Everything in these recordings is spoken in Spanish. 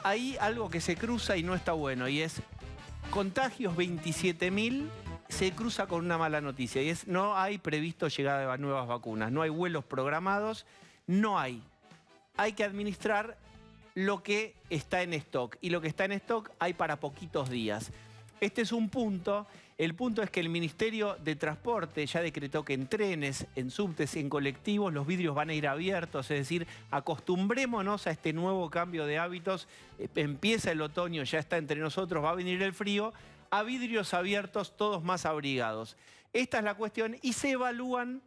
hay algo que se cruza y no está bueno, y es contagios 27.000, se cruza con una mala noticia, y es no hay previsto llegada de nuevas vacunas, no hay vuelos programados, no hay. Hay que administrar lo que está en stock, y lo que está en stock hay para poquitos días. Este es un punto. El punto es que el Ministerio de Transporte ya decretó que en trenes, en subtes, en colectivos, los vidrios van a ir abiertos. Es decir, acostumbrémonos a este nuevo cambio de hábitos. Empieza el otoño, ya está entre nosotros, va a venir el frío. A vidrios abiertos, todos más abrigados. Esta es la cuestión y se evalúan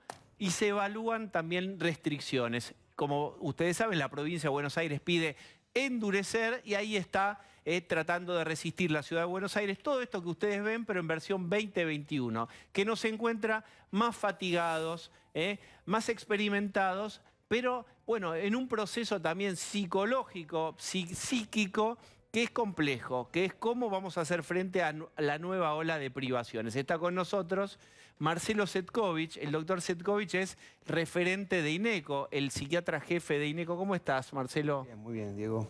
también restricciones. Como ustedes saben, la provincia de Buenos Aires pide endurecer y ahí está tratando de resistir la ciudad de Buenos Aires. Todo esto que ustedes ven, pero en versión 2021, que nos encuentra más fatigados, más experimentados, pero bueno, en un proceso también psicológico, psíquico, que es complejo, que es cómo vamos a hacer frente a la nueva ola de privaciones. Está con nosotros Marcelo Cetkovich. El doctor Cetkovich es referente de INECO, el psiquiatra jefe de INECO. ¿Cómo estás, Marcelo? Bien, muy bien, Diego.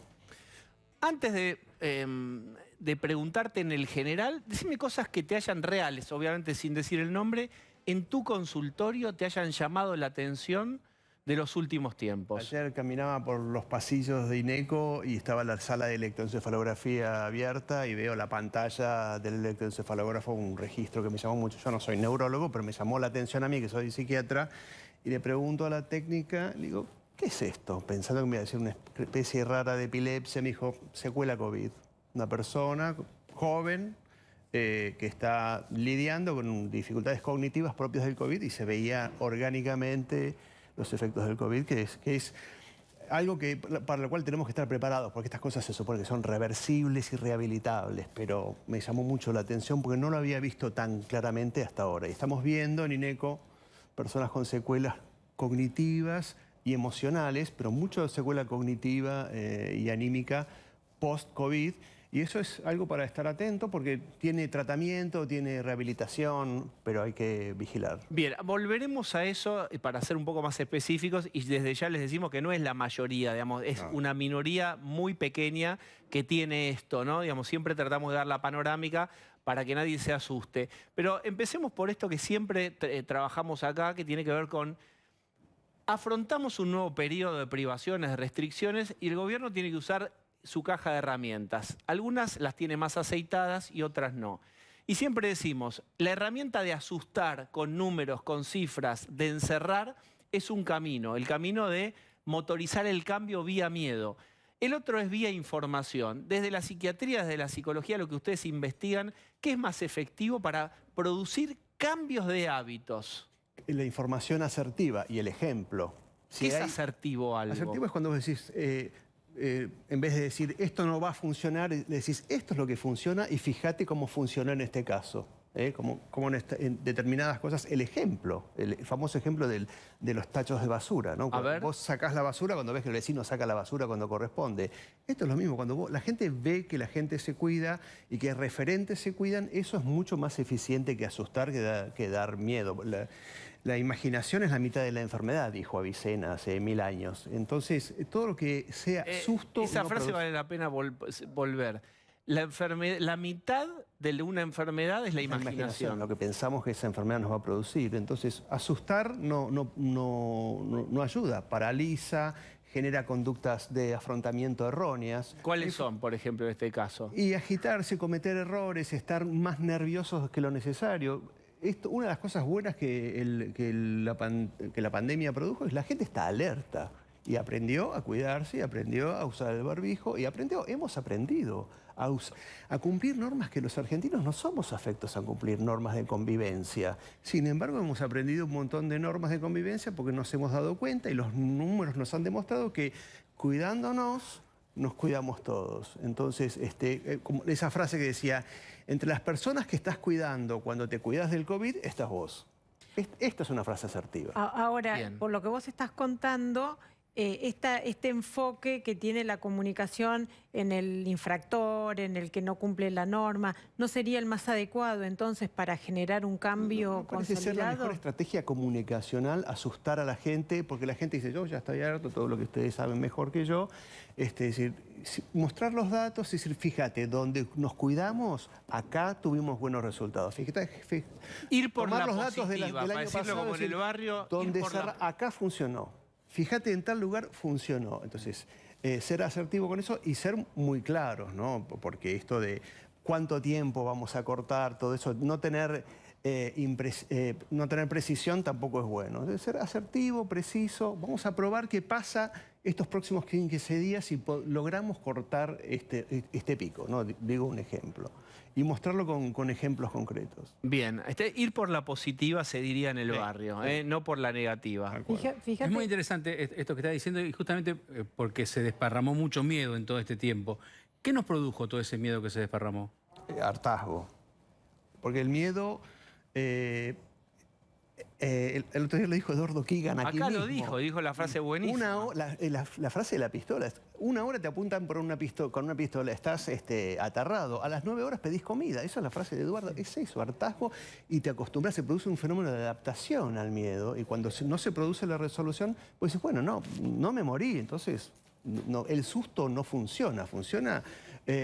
Antes de preguntarte en el general, decime cosas que te hayan reales, obviamente sin decir el nombre, en tu consultorio te hayan llamado la atención de los últimos tiempos. Ayer caminaba por los pasillos de INECO y estaba la sala de electroencefalografía abierta y veo la pantalla del electroencefalógrafo, un registro que me llamó mucho. Yo no soy neurólogo, pero me llamó la atención a mí, que soy psiquiatra, y le pregunto a la técnica, le digo, ¿qué es esto? Pensando que me iba a decir una especie rara de epilepsia, me dijo, secuela COVID. Una persona joven que está lidiando con dificultades cognitivas propias del COVID y se veía orgánicamente los efectos del COVID, que es algo para lo cual tenemos que estar preparados, porque estas cosas se supone que son reversibles y rehabilitables, pero me llamó mucho la atención porque no lo había visto tan claramente hasta ahora. Y estamos viendo en INECO personas con secuelas cognitivas y emocionales, pero mucha secuela cognitiva y anímica post-COVID, y eso es algo para estar atento porque tiene tratamiento, tiene rehabilitación, pero hay que vigilar. Bien, volveremos a eso para ser un poco más específicos y desde ya les decimos que no es la mayoría, digamos, es una minoría muy pequeña que tiene esto, ¿no? Digamos, siempre tratamos de dar la panorámica para que nadie se asuste. Pero empecemos por esto que siempre trabajamos acá, que tiene que ver con afrontamos un nuevo periodo de privaciones, de restricciones, y el gobierno tiene que usar su caja de herramientas. Algunas las tiene más aceitadas y otras no. Y siempre decimos, la herramienta de asustar con números, con cifras, de encerrar, es un camino, el camino de motorizar el cambio vía miedo. El otro es vía información. Desde la psiquiatría, desde la psicología, lo que ustedes investigan, ¿qué es más efectivo para producir cambios de hábitos? La información asertiva y el ejemplo. ¿Qué es asertivo algo? Asertivo es cuando vos decís, en vez de decir esto no va a funcionar, decís esto es lo que funciona y fíjate cómo funcionó en este caso. Como en determinadas cosas, el ejemplo, el famoso ejemplo de los tachos de basura, ¿no? Cuando vos sacás la basura cuando ves que el vecino saca la basura cuando corresponde. Esto es lo mismo, cuando la gente ve que la gente se cuida y que referentes se cuidan, eso es mucho más eficiente que asustar, que dar miedo. La imaginación es la mitad de la enfermedad, dijo Avicena hace 1000 años. Entonces, todo lo que sea susto... Esa frase vale la pena volver. La mitad de una enfermedad es la imaginación. Lo que pensamos que esa enfermedad nos va a producir. Entonces, asustar no ayuda, paraliza, genera conductas de afrontamiento erróneas. ¿Cuáles son, por ejemplo, en este caso? Y agitarse, cometer errores, estar más nerviosos que lo necesario. Una de las cosas buenas que la pandemia produjo es la gente está alerta. Y aprendió a cuidarse, y aprendió a usar el barbijo, y hemos aprendido a cumplir normas que los argentinos no somos afectos a cumplir normas de convivencia. Sin embargo, hemos aprendido un montón de normas de convivencia porque nos hemos dado cuenta y los números nos han demostrado que cuidándonos, nos cuidamos todos. Entonces, como esa frase que decía, entre las personas que estás cuidando cuando te cuidas del COVID, estás vos. Esta es una frase asertiva. Ahora, por lo que vos estás contando, este enfoque que tiene la comunicación en el infractor, en el que no cumple la norma, ¿no sería el más adecuado entonces para generar un cambio parece ser la consolidado? mejor estrategia comunicacional, asustar a la gente, porque la gente dice, yo ya estoy harto, todo lo que ustedes saben mejor que yo. Es decir, mostrar los datos y decir, fíjate, donde nos cuidamos, acá tuvimos buenos resultados. Fíjate, Ir por tomar la los datos del positiva, año para decirlo pasado, como en el barrio, donde ir por la... acá funcionó. Fíjate, en tal lugar funcionó. Entonces, ser asertivo con eso y ser muy claros, ¿no? Porque esto de cuánto tiempo vamos a cortar, todo eso, no tener precisión tampoco es bueno. Debe ser asertivo, preciso. Vamos a probar qué pasa estos próximos 15 días si logramos cortar este pico, ¿no? Digo un ejemplo. Y mostrarlo con ejemplos concretos. Bien, ir por la positiva se diría en el barrio, no por la negativa. Fíjate, Es muy interesante esto que está diciendo y justamente porque se desparramó mucho miedo en todo este tiempo. ¿Qué nos produjo todo ese miedo que se desparramó? Hartazgo. Porque el miedo... el otro día lo dijo Eduardo Keegan aquí Acá mismo. lo dijo la frase buenísima. La frase de la pistola. Una hora te apuntan con una pistola, estás aterrado. A las 9 horas pedís comida. Esa es la frase de Eduardo. Es eso, hartazgo. Y te acostumbras, se produce un fenómeno de adaptación al miedo. Y cuando no se produce la resolución, pues dices, bueno, no me morí. Entonces, el susto no funciona. Funciona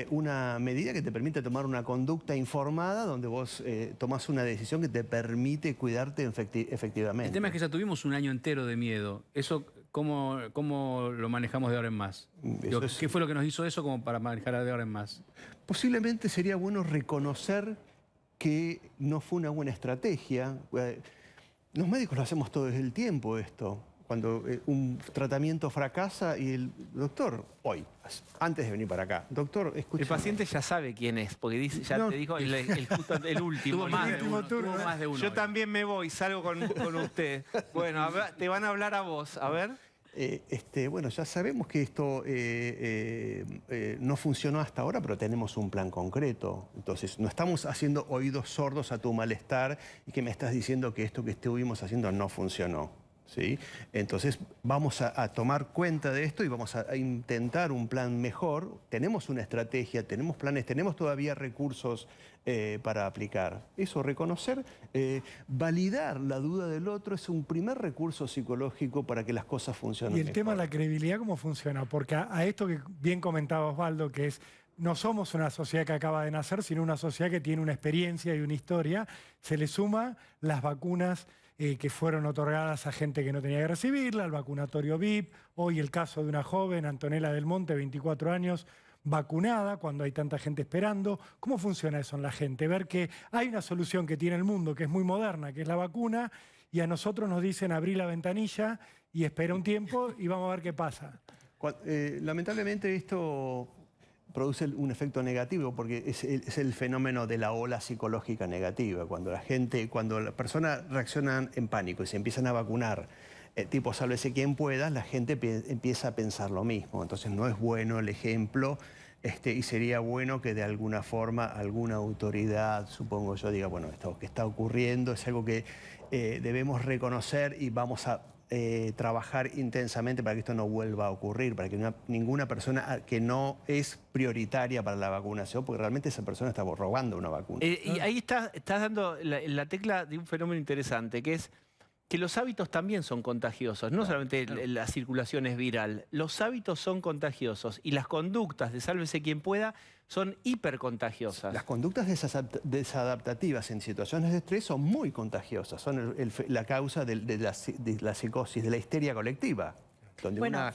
una medida que te permite tomar una conducta informada donde vos tomás una decisión que te permite cuidarte efectivamente. El tema es que ya tuvimos un año entero de miedo. ¿Eso cómo lo manejamos de ahora en más? ¿Qué fue lo que nos hizo eso como para manejar de ahora en más? Posiblemente sería bueno reconocer que no fue una buena estrategia. Los médicos lo hacemos todo el tiempo esto. Cuando un tratamiento fracasa y el doctor, hoy, antes de venir para acá, doctor, escucha. El paciente ya sabe quién es, porque dice, ya te dijo el último. Tuvo más de uno. Yo también me voy, salgo con usted. Bueno, te van a hablar a vos, a ver. Bueno, ya sabemos que esto no funcionó hasta ahora, pero tenemos un plan concreto. Entonces, no estamos haciendo oídos sordos a tu malestar y que me estás diciendo que esto que estuvimos haciendo no funcionó. ¿Sí? Entonces vamos a tomar cuenta de esto y vamos a intentar un plan mejor. Tenemos una estrategia, tenemos planes, tenemos todavía recursos para aplicar. Eso, reconocer, validar la duda del otro es un primer recurso psicológico para que las cosas funcionen Y el mejor. tema de la credibilidad, ¿cómo funciona? Porque a esto que bien comentaba Osvaldo, que es... No somos una sociedad que acaba de nacer, sino una sociedad que tiene una experiencia y una historia. Se le suma las vacunas que fueron otorgadas a gente que no tenía que recibirla, el vacunatorio VIP, hoy el caso de una joven, Antonella Del Monte, 24 años, vacunada cuando hay tanta gente esperando. ¿Cómo funciona eso en la gente? Ver que hay una solución que tiene el mundo, que es muy moderna, que es la vacuna, y a nosotros nos dicen abrí la ventanilla y espera un tiempo y vamos a ver qué pasa. Lamentablemente esto produce un efecto negativo porque es el fenómeno de la ola psicológica negativa. Cuando las personas reaccionan en pánico y se empiezan a vacunar, tipo sálvese quien pueda, la gente empieza a pensar lo mismo. Entonces no es bueno el ejemplo y sería bueno que de alguna forma alguna autoridad, supongo yo, diga, bueno, esto que está ocurriendo es algo que debemos reconocer y vamos a trabajar intensamente para que esto no vuelva a ocurrir, para que ninguna persona que no es prioritaria para la vacunación, porque realmente esa persona está robando una vacuna. Y ahí estás dando la tecla de un fenómeno interesante, que es que los hábitos también son contagiosos. No solamente la circulación es viral, los hábitos son contagiosos y las conductas de sálvese quien pueda son hipercontagiosas. Las conductas desadaptativas en situaciones de estrés son muy contagiosas, son la causa de la psicosis, de la histeria colectiva. Donde una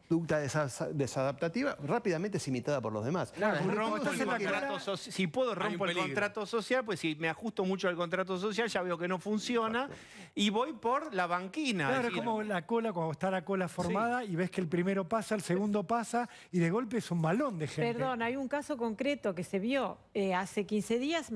conducta desadaptativa rápidamente es imitada por los demás. Claro, si puedo rompo el contrato social, pues si me ajusto mucho al contrato social ya veo que no funciona. Exacto. Y voy por la banquina. Claro, es como la cola, cuando está la cola formada y ves que el primero pasa, el segundo pasa y de golpe es un balón de gente. Perdón, hay un caso concreto que se vio hace 15 días,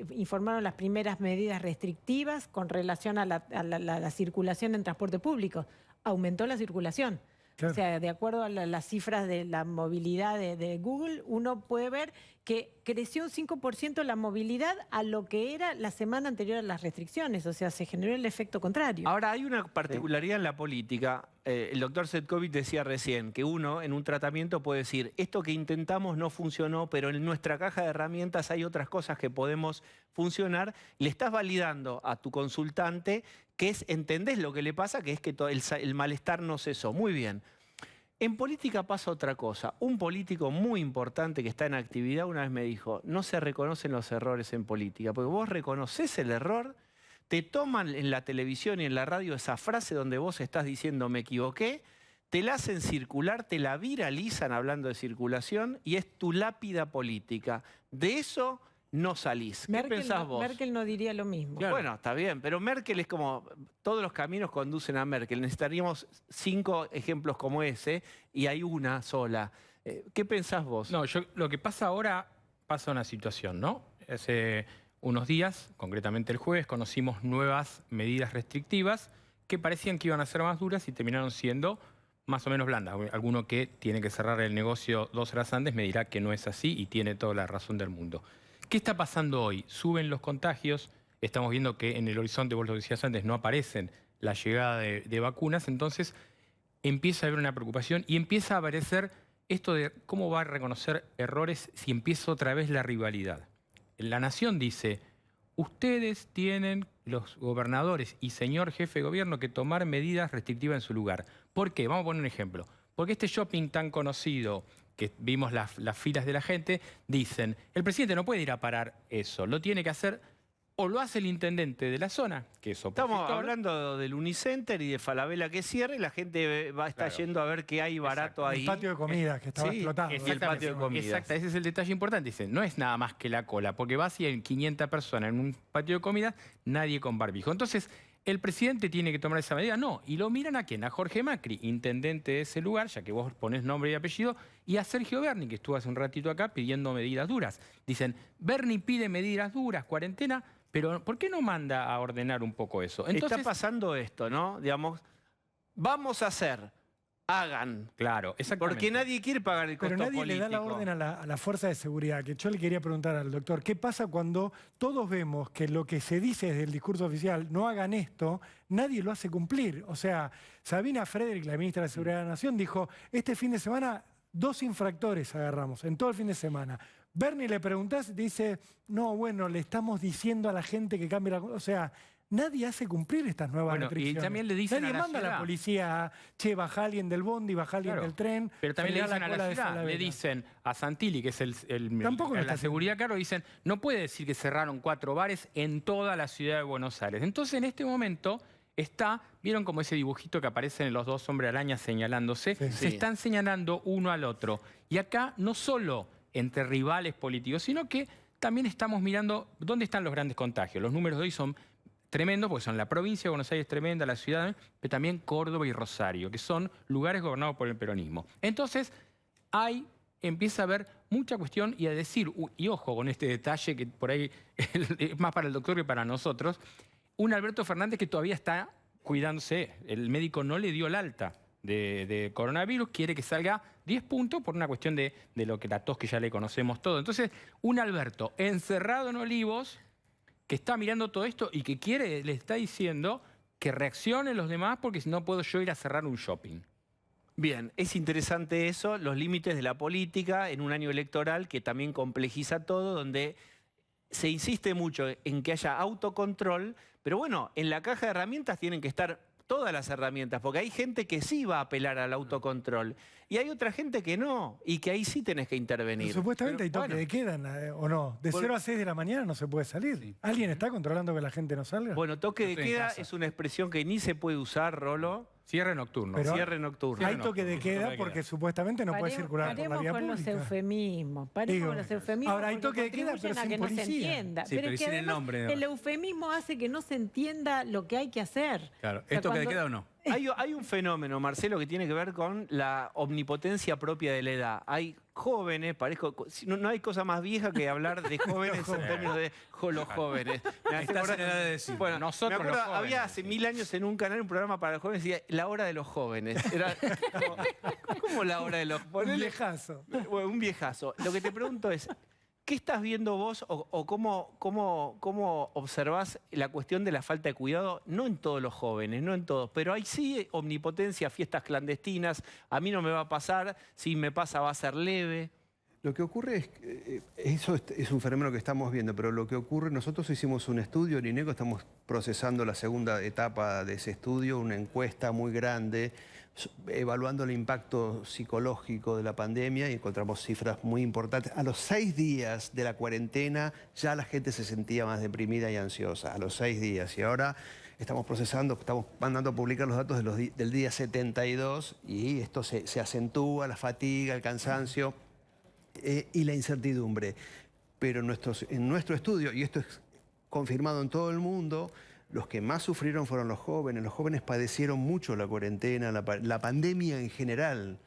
informaron las primeras medidas restrictivas con relación a la circulación en transporte público. Aumentó la circulación. Claro. O sea, de acuerdo a las cifras de la movilidad de Google, uno puede ver que creció un 5% la movilidad a lo que era la semana anterior a las restricciones. O sea, se generó el efecto contrario. Ahora, hay una particularidad en la política. el doctor Cvetkovic decía recién que uno en un tratamiento puede decir, esto que intentamos no funcionó, pero en nuestra caja de herramientas hay otras cosas que podemos funcionar. Le estás validando a tu consultante que entendés lo que le pasa, que es que el malestar no cesó. Muy bien. En política pasa otra cosa. Un político muy importante que está en actividad una vez me dijo, no se reconocen los errores en política, porque vos reconoces el error, te toman en la televisión y en la radio esa frase donde vos estás diciendo me equivoqué, te la hacen circular, te la viralizan hablando de circulación y es tu lápida política. De eso no salís. ¿Qué pensás vos? Merkel no diría lo mismo. Claro. Bueno, está bien, pero Merkel es como, todos los caminos conducen a Merkel. Necesitaríamos 5 ejemplos como ese y hay una sola. ¿Qué pensás vos? No, lo que pasa ahora, pasa una situación, ¿no? Hace unos días, concretamente el jueves, conocimos nuevas medidas restrictivas que parecían que iban a ser más duras y terminaron siendo más o menos blandas. Alguno que tiene que cerrar el negocio 2 horas antes me dirá que no es así y tiene toda la razón del mundo. ¿Qué está pasando hoy? Suben los contagios, estamos viendo que en el horizonte, vos lo decías antes, no aparecen la llegada de vacunas, entonces empieza a haber una preocupación y empieza a aparecer esto de cómo va a reconocer errores si empieza otra vez la rivalidad. La Nación dice, ustedes tienen, los gobernadores y señor jefe de gobierno, que tomar medidas restrictivas en su lugar. ¿Por qué? Vamos a poner un ejemplo. Porque este shopping tan conocido, que vimos las filas de la gente, dicen, el presidente no puede ir a parar eso, lo tiene que hacer, o lo hace el intendente de la zona, que es opositor. Estamos hablando del Unicenter y de Falabella que cierre, y la gente va a estar yendo a ver qué hay barato ahí. El patio de comidas que estaba explotado. Y el patio de comidas. Exacto, ese es el detalle importante. Dicen, no es nada más que la cola, porque vas y hay 500 personas en un patio de comidas, nadie con barbijo. Entonces, ¿el presidente tiene que tomar esa medida? No. ¿Y lo miran a quién? A Jorge Macri, intendente de ese lugar, ya que vos ponés nombre y apellido, y a Sergio Berni, que estuvo hace un ratito acá pidiendo medidas duras. Dicen, Berni pide medidas duras, cuarentena, pero ¿por qué no manda a ordenar un poco eso? Entonces, está pasando esto, ¿no? Digamos, vamos a hacer, hagan. Claro, exactamente. Porque nadie quiere pagar el costo político. Pero nadie le da la orden a la fuerza de seguridad. Que yo le quería preguntar al doctor, ¿qué pasa cuando todos vemos que lo que se dice desde el discurso oficial, no hagan esto, nadie lo hace cumplir? O sea, Sabina Frederick, la ministra de Seguridad de la Nación, dijo, este fin de semana 2 infractores agarramos, en todo el fin de semana. Berni le preguntás, dice, no, bueno, le estamos diciendo a la gente que cambie la... O sea, nadie hace cumplir estas nuevas restricciones. Y también le dicen nadie manda a la policía, che, baja alguien del bondi, baja alguien del tren. Pero también le dicen a la ciudad, le dicen a Santilli, que es la seguridad, claro, dicen, no puede decir que cerraron 4 bares en toda la ciudad de Buenos Aires. Entonces, en este momento ¿vieron como ese dibujito que aparecen en los 2 hombres arañas señalándose? Sí. Se están señalando uno al otro. Y acá no solo entre rivales políticos, sino que también estamos mirando dónde están los grandes contagios. Los números de hoy son tremendos, porque son la provincia de Buenos Aires tremenda, la ciudad, pero también Córdoba y Rosario, que son lugares gobernados por el peronismo. Entonces, empieza a haber mucha cuestión y a decir, y ojo con este detalle que por ahí es más para el doctor que para nosotros, un Alberto Fernández que todavía está cuidándose. El médico no le dio el alta de coronavirus, quiere que salga 10 puntos por una cuestión de lo que la tos que ya le conocemos todo. Entonces, un Alberto encerrado en Olivos, que está mirando todo esto y que le está diciendo que reaccionen los demás porque si no puedo yo ir a cerrar un shopping. Bien, es interesante eso, los límites de la política en un año electoral que también complejiza todo, donde se insiste mucho en que haya autocontrol, pero bueno, en la caja de herramientas tienen que estar todas las herramientas, porque hay gente que sí va a apelar al autocontrol y hay otra gente que no, y que ahí sí tenés que intervenir. Pero supuestamente hay toque de queda, ¿o no? De 0 a 6 de la mañana no se puede salir. Sí. ¿Alguien está controlando que la gente no salga? Bueno, toque de queda es una expresión que ni se puede usar, Rolo. Cierre nocturno. Pero cierre nocturno. Hay toque de queda porque supuestamente no puede circular por la vía pública. Paremos con los eufemismos. Paremos con los eufemismos. Ahora hay toque de queda, pero sin policía. No se entienda. Sí, pero es que sin el nombre. El eufemismo hace que no se entienda lo que hay que hacer. Claro. ¿Es toque de queda o no? Hay un fenómeno, Marcelo, que tiene que ver con la omnipotencia propia de la edad. Hay jóvenes, no hay cosa más vieja que hablar de jóvenes en términos de los jóvenes. Estás en edad de decir. Bueno, nosotros me acuerdo, los jóvenes. había hace 1000 años en un canal un programa para los jóvenes que decía La Hora de los Jóvenes. Era ¿cómo La Hora de los Jóvenes? Un viejazo. Bueno, un viejazo. Lo que te pregunto es, ¿Qué estás viendo vos o cómo observás la cuestión de la falta de cuidado? No en todos los jóvenes, no en todos, pero hay sí omnipotencia, fiestas clandestinas. A mí no me va a pasar, si me pasa va a ser leve. Lo que ocurre es que eso es un fenómeno que estamos viendo, pero lo que ocurre, nosotros hicimos un estudio en INECO, estamos procesando la segunda etapa de ese estudio, una encuesta muy grande, evaluando el impacto psicológico de la pandemia y encontramos cifras muy importantes. A los 6 días de la cuarentena ya la gente se sentía más deprimida y ansiosa, a los 6 días. Y ahora estamos procesando, estamos mandando a publicar los datos del día 72 y esto se acentúa, la fatiga, el cansancio y la incertidumbre. Pero en nuestro estudio, y esto es confirmado en todo el mundo, los que más sufrieron fueron los jóvenes. Los jóvenes padecieron mucho la cuarentena, la pandemia en general.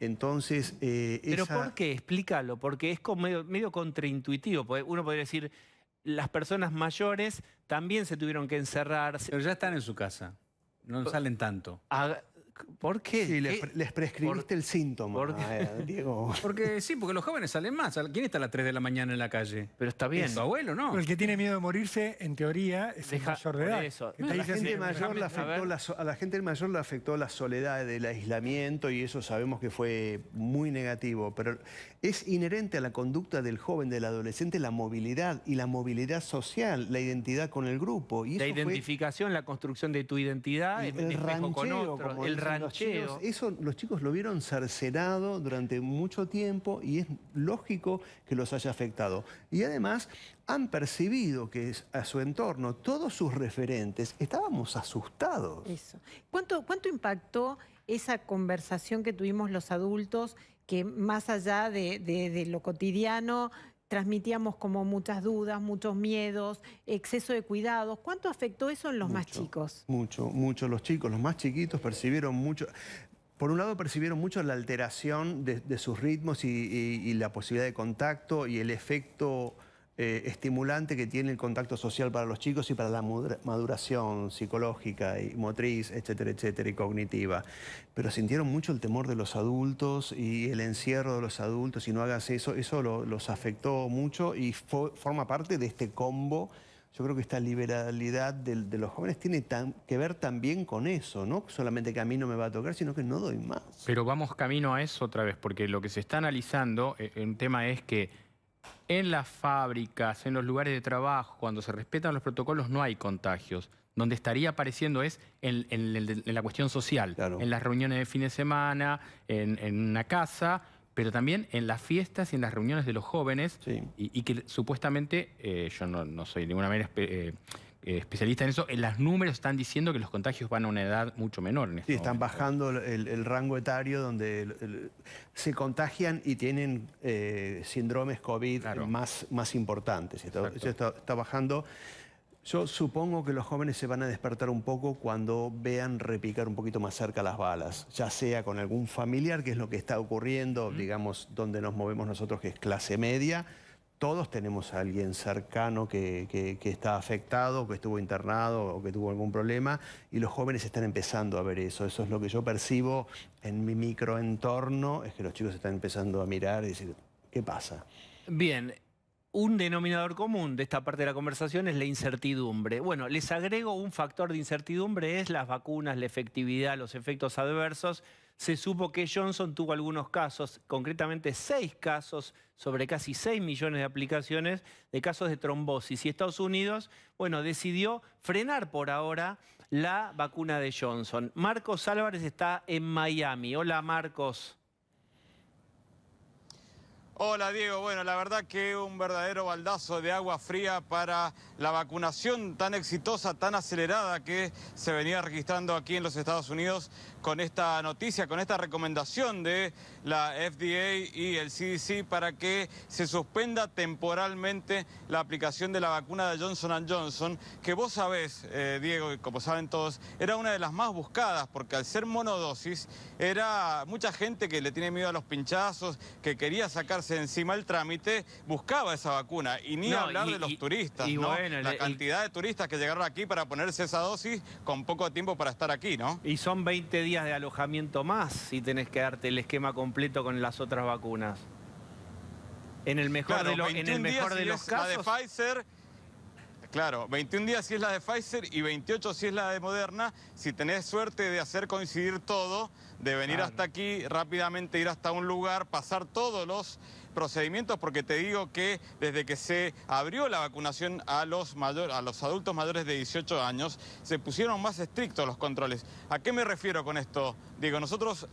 Entonces, ¿Pero por qué? Explícalo, porque es como medio contraintuitivo. Porque uno podría decir, las personas mayores también se tuvieron que encerrar. Pero ya están en su casa, no salen tanto. ¿Por qué? Sí, les prescribiste el síntoma, Diego. Porque los jóvenes salen más. ¿Quién está a las 3 de la mañana en la calle? Pero está bien. ¿Tu abuelo, no? Pero el que tiene miedo de morirse, en teoría, es el mayor de edad. Eso. A la gente mayor le afectó la soledad del aislamiento y eso sabemos que fue muy negativo, pero es inherente a la conducta del joven, del adolescente, la movilidad y la movilidad social, la identidad con el grupo. Y la eso identificación, la construcción de tu identidad, el espejo con rancheo, otro, como el dicen los rancheo. chicos, los chicos lo vieron cercenado durante mucho tiempo y es lógico que los haya afectado. Y además han percibido que a su entorno, todos sus referentes, estábamos asustados. Eso. ¿Cuánto impactó esa conversación que tuvimos los adultos, que más allá de lo cotidiano, transmitíamos como muchas dudas, muchos miedos, exceso de cuidados? ¿Cuánto afectó eso en los más chicos? Mucho. Los chicos, los más chiquitos percibieron mucho. Por un lado percibieron mucho la alteración de sus ritmos y la posibilidad de contacto y el efecto estimulante que tiene el contacto social para los chicos y para la maduración psicológica y motriz, etcétera, etcétera, y cognitiva. Pero sintieron mucho el temor de los adultos y el encierro de los adultos, y no hagas eso, los afectó mucho y forma parte de este combo. Yo creo que esta liberalidad de los jóvenes tiene que ver también con eso, no solamente que a mí no me va a tocar, sino que no doy más. Pero vamos camino a eso otra vez, porque lo que se está analizando, un tema es que en las fábricas, en los lugares de trabajo, cuando se respetan los protocolos, no hay contagios. Donde estaría apareciendo es en la cuestión social, claro, en las reuniones de fin de semana, en una casa, pero también en las fiestas y en las reuniones de los jóvenes, sí, y que supuestamente, yo no soy de ninguna manera especialista en eso, en los números están diciendo que los contagios van a una edad mucho menor. En este sí, están momento bajando el rango etario donde se contagian y tienen síndromes COVID, claro, más importantes. Eso está bajando. Yo supongo que los jóvenes se van a despertar un poco cuando vean repicar un poquito más cerca las balas, ya sea con algún familiar, que es lo que está ocurriendo, digamos, donde nos movemos nosotros, que es clase media. Todos tenemos a alguien cercano que está afectado, que estuvo internado o que tuvo algún problema, y los jóvenes están empezando a ver eso. Eso es lo que yo percibo en mi microentorno, es que los chicos están empezando a mirar y decir, ¿qué pasa? Bien. Un denominador común de esta parte de la conversación es la incertidumbre. Bueno, les agrego un factor de incertidumbre, es las vacunas, la efectividad, los efectos adversos. Se supo que Johnson tuvo algunos casos, concretamente 6 casos sobre casi 6 millones de aplicaciones de casos de trombosis. Y Estados Unidos, bueno, decidió frenar por ahora la vacuna de Johnson. Marcos Álvarez está en Miami. Hola, Marcos. Hola Diego, bueno, la verdad que un verdadero baldazo de agua fría para la vacunación tan exitosa, tan acelerada que se venía registrando aquí en los Estados Unidos con esta noticia, con esta recomendación de la FDA y el CDC para que se suspenda temporalmente la aplicación de la vacuna de Johnson & Johnson, que vos sabés, Diego, y como saben todos, era una de las más buscadas porque al ser monodosis era mucha gente que le tiene miedo a los pinchazos, que quería sacarse encima el trámite, buscaba esa vacuna. Y ni hablar de los turistas, ¿no? Bueno, la cantidad de turistas que llegaron aquí para ponerse esa dosis con poco tiempo para estar aquí, ¿no? Y son 20 días de alojamiento más si tenés que darte el esquema completo con las otras vacunas. En el mejor Claro, de, en el 21 días mejor de si los es la de casos. Pfizer. Claro, 21 días si es la de Pfizer y 28 si es la de Moderna. Si tenés suerte de hacer coincidir todo, de venir hasta aquí, rápidamente ir hasta un lugar, pasar todos los procedimientos, porque te digo que desde que se abrió la vacunación a los adultos mayores de 18 años, se pusieron más estrictos los controles. ¿A qué me refiero con esto? Digo, nosotros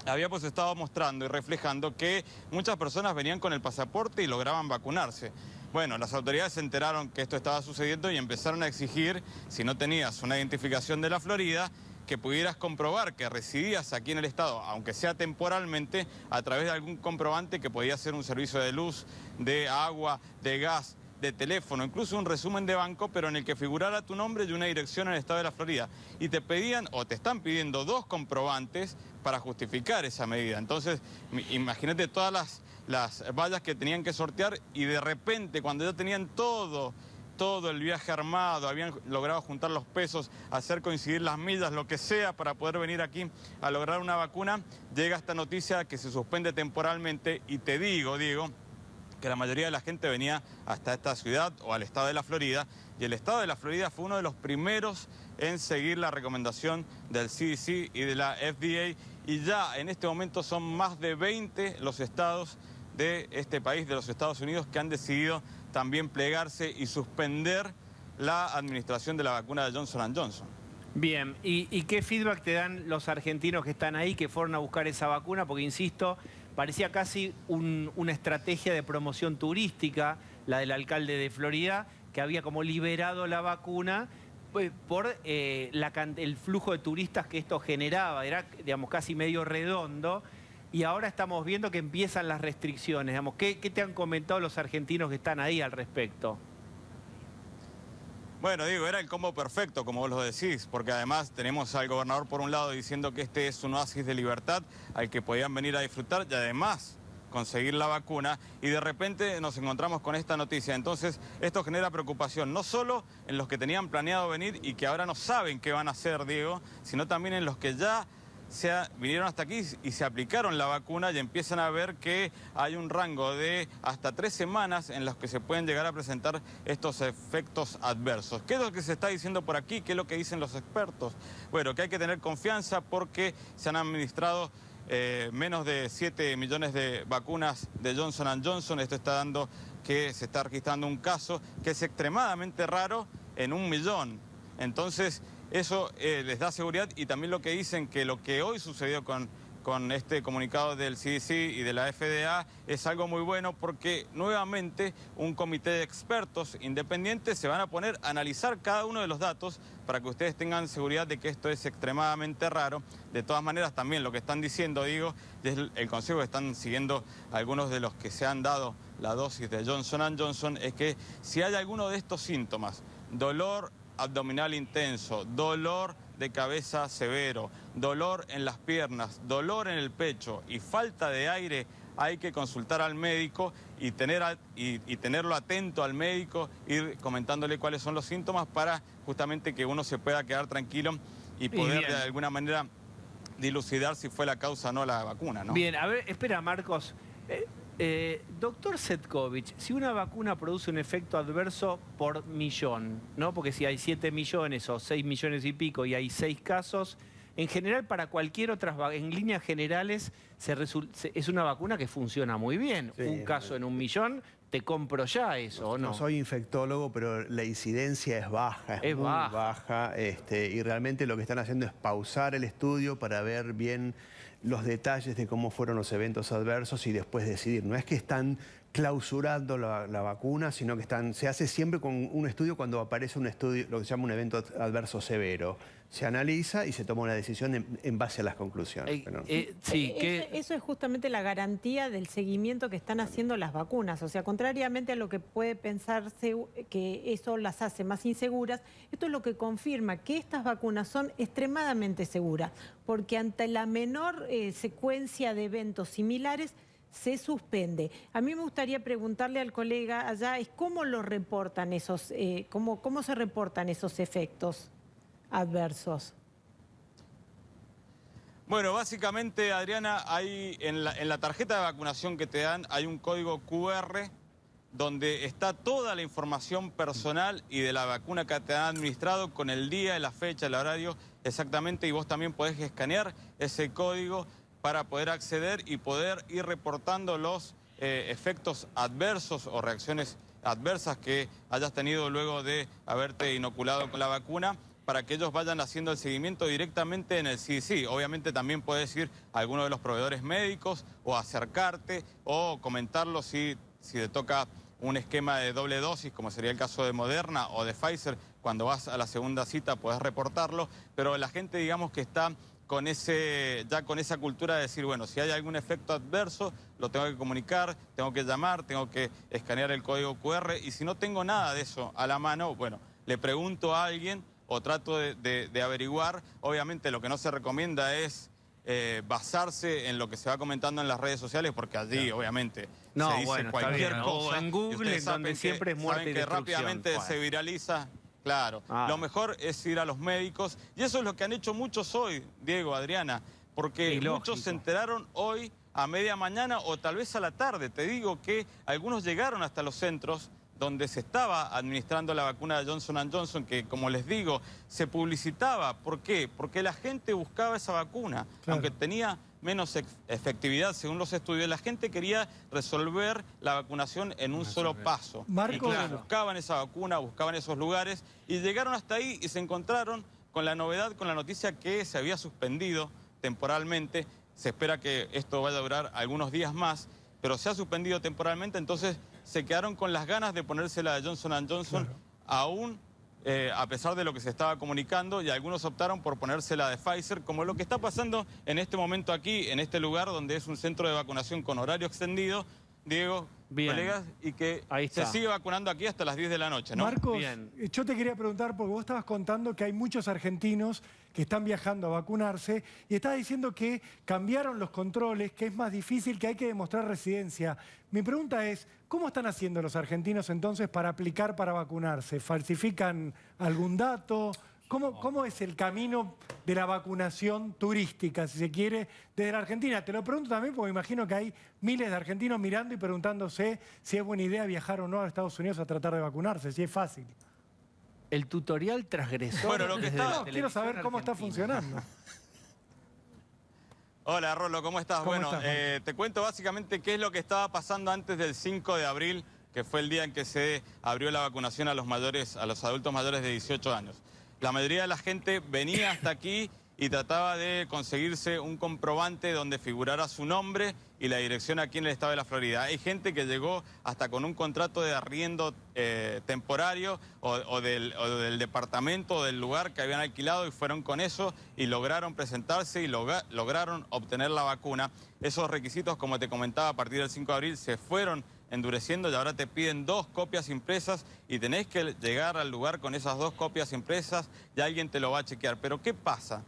habíamos estado mostrando y reflejando que muchas personas venían con el pasaporte y lograban vacunarse. Bueno, las autoridades se enteraron que esto estaba sucediendo y empezaron a exigir, si no tenías una identificación de la Florida, que pudieras comprobar que residías aquí en el estado, aunque sea temporalmente, a través de algún comprobante que podía ser un servicio de luz, de agua, de gas, de teléfono, incluso un resumen de banco, pero en el que figurara tu nombre y una dirección en el estado de la Florida. Y te pedían, o te están pidiendo, 2 comprobantes para justificar esa medida. Entonces, imagínate todas las vallas que tenían que sortear y de repente, cuando ya tenían todo el viaje armado, habían logrado juntar los pesos, hacer coincidir las millas, lo que sea, para poder venir aquí a lograr una vacuna, llega esta noticia que se suspende temporalmente y te digo, que la mayoría de la gente venía hasta esta ciudad o al estado de la Florida, y el estado de la Florida fue uno de los primeros en seguir la recomendación del CDC y de la FDA, y ya en este momento son más de 20 los estados de este país, de los Estados Unidos, que han decidido también plegarse y suspender la administración de la vacuna de Johnson & Johnson. Bien, ¿y qué feedback te dan los argentinos que están ahí, que fueron a buscar esa vacuna? Porque, insisto, parecía casi una estrategia de promoción turística, la del alcalde de Florida, que había como liberado la vacuna por el flujo de turistas que esto generaba. Era, digamos, casi medio redondo. Y ahora estamos viendo que empiezan las restricciones. Digamos, ¿qué te han comentado los argentinos que están ahí al respecto? Bueno, era el combo perfecto, como vos lo decís, porque además tenemos al gobernador por un lado diciendo que este es un oasis de libertad al que podían venir a disfrutar y además conseguir la vacuna, y de repente nos encontramos con esta noticia. Entonces, esto genera preocupación, no solo en los que tenían planeado venir y que ahora no saben qué van a hacer, Diego, sino también en los que ya vinieron hasta aquí y se aplicaron la vacuna y empiezan a ver que hay un rango de hasta 3 semanas en los que se pueden llegar a presentar estos efectos adversos. ¿Qué es lo que se está diciendo por aquí? ¿Qué es lo que dicen los expertos? Bueno, que hay que tener confianza porque se han administrado menos de 7 millones de vacunas de Johnson & Johnson. Esto está dando que se está registrando un caso que es extremadamente raro en 1 millón. Entonces, eso les da seguridad, y también lo que dicen que lo que hoy sucedió con este comunicado del CDC y de la FDA es algo muy bueno, porque nuevamente un comité de expertos independientes se van a poner a analizar cada uno de los datos para que ustedes tengan seguridad de que esto es extremadamente raro. De todas maneras, también lo que están diciendo, es el consejo que están siguiendo algunos de los que se han dado la dosis de Johnson & Johnson, es que si hay alguno de estos síntomas, dolor abdominal intenso, dolor de cabeza severo, dolor en las piernas, dolor en el pecho y falta de aire, hay que consultar al médico y tenerlo atento al médico, ir comentándole cuáles son los síntomas para justamente que uno se pueda quedar tranquilo y poder de alguna manera dilucidar si fue la causa o no la vacuna, ¿no? Bien, a ver, espera, Marcos. Doctor Cetkovich, si una vacuna produce un efecto adverso por millón, ¿no? Porque si hay 7 millones o 6 millones y pico y hay 6 casos, en general para cualquier otra, en líneas generales, es una vacuna que funciona muy bien. Sí, un caso en 1 millón, te compro ya eso, ¿o no? No soy infectólogo, pero la incidencia es baja, es muy baja. Y realmente lo que están haciendo es pausar el estudio para ver bien los detalles de cómo fueron los eventos adversos y después decidir. No es que están clausurando la vacuna, sino que se hace siempre con un estudio cuando aparece un estudio, lo que se llama un evento adverso severo. Se analiza y se toma una decisión en base a las conclusiones. Eso es justamente la garantía del seguimiento que están haciendo las vacunas. O sea, contrariamente a lo que puede pensarse que eso las hace más inseguras, esto es lo que confirma que estas vacunas son extremadamente seguras, porque ante la menor secuencia de eventos similares, se suspende. A mí me gustaría preguntarle al colega allá, ¿cómo lo reportan cómo se reportan esos efectos adversos? Bueno, básicamente, Adriana, hay en la tarjeta de vacunación que te dan hay un código QR donde está toda la información personal y de la vacuna que te han administrado con el día, la fecha, el horario exactamente, y vos también podés escanear ese código para poder acceder y poder ir reportando los efectos adversos o reacciones adversas que hayas tenido luego de haberte inoculado con la vacuna, para que ellos vayan haciendo el seguimiento directamente en el CDC. Obviamente también puedes ir a alguno de los proveedores médicos o acercarte o comentarlo si te toca un esquema de doble dosis, como sería el caso de Moderna o de Pfizer. Cuando vas a la segunda cita puedes reportarlo, pero la gente, digamos, que está ya con esa cultura de decir, bueno, si hay algún efecto adverso, lo tengo que comunicar, tengo que llamar, tengo que escanear el código QR, y si no tengo nada de eso a la mano, bueno, le pregunto a alguien o trato de averiguar. Obviamente lo que no se recomienda es basarse en lo que se va comentando en las redes sociales, porque allí obviamente se dice cualquier cosa. O en Google, donde siempre es muerte y que destrucción. rápidamente se viraliza. Claro, lo mejor es ir a los médicos, y eso es lo que han hecho muchos hoy, Diego, Adriana, porque muchos se enteraron hoy a media mañana o tal vez a la tarde. Te digo que algunos llegaron hasta los centros donde se estaba administrando la vacuna de Johnson & Johnson, que, como les digo, se publicitaba. ¿Por qué? Porque la gente buscaba esa vacuna, aunque tenía menos efectividad según los estudios. La gente quería resolver la vacunación en un solo paso. Marco, y buscaban esa vacuna, buscaban esos lugares, y llegaron hasta ahí y se encontraron con la novedad, con la noticia que se había suspendido temporalmente. Se espera que esto vaya a durar algunos días más, pero se ha suspendido temporalmente, entonces se quedaron con las ganas de ponerse la de Johnson & Johnson, aún a pesar de lo que se estaba comunicando, y algunos optaron por ponerse la de Pfizer, como lo que está pasando en este momento aquí, en este lugar, donde es un centro de vacunación con horario extendido, Diego, colegas, y que se sigue vacunando aquí hasta las 10 de la noche, ¿no? Marcos, yo te quería preguntar, porque vos estabas contando que hay muchos argentinos que están viajando a vacunarse, y estabas diciendo que cambiaron los controles, que es más difícil, que hay que demostrar residencia. Mi pregunta es, ¿cómo están haciendo los argentinos entonces para aplicar para vacunarse? ¿Falsifican algún dato? ¿Cómo es el camino de la vacunación turística, si se quiere, desde la Argentina? Te lo pregunto también porque me imagino que hay miles de argentinos mirando y preguntándose si es buena idea viajar o no a Estados Unidos a tratar de vacunarse, si es fácil. El tutorial transgresor. Bueno, lo que está... quiero saber cómo está funcionando. Hola, Rolo, ¿cómo estás? Te cuento básicamente qué es lo que estaba pasando antes del 5 de abril, que fue el día en que se abrió la vacunación a los adultos mayores de 18 años. La mayoría de la gente venía hasta aquí y trataba de conseguirse un comprobante donde figurara su nombre y la dirección aquí en el estado de la Florida. Hay gente que llegó hasta con un contrato de arriendo temporario o del departamento o del lugar que habían alquilado, y fueron con eso y lograron presentarse y lograron obtener la vacuna. Esos requisitos, como te comentaba, a partir del 5 de abril se fueron endureciendo, y ahora te piden 2 copias impresas y tenés que llegar al lugar con esas 2 copias impresas y alguien te lo va a chequear. Pero ¿qué pasa?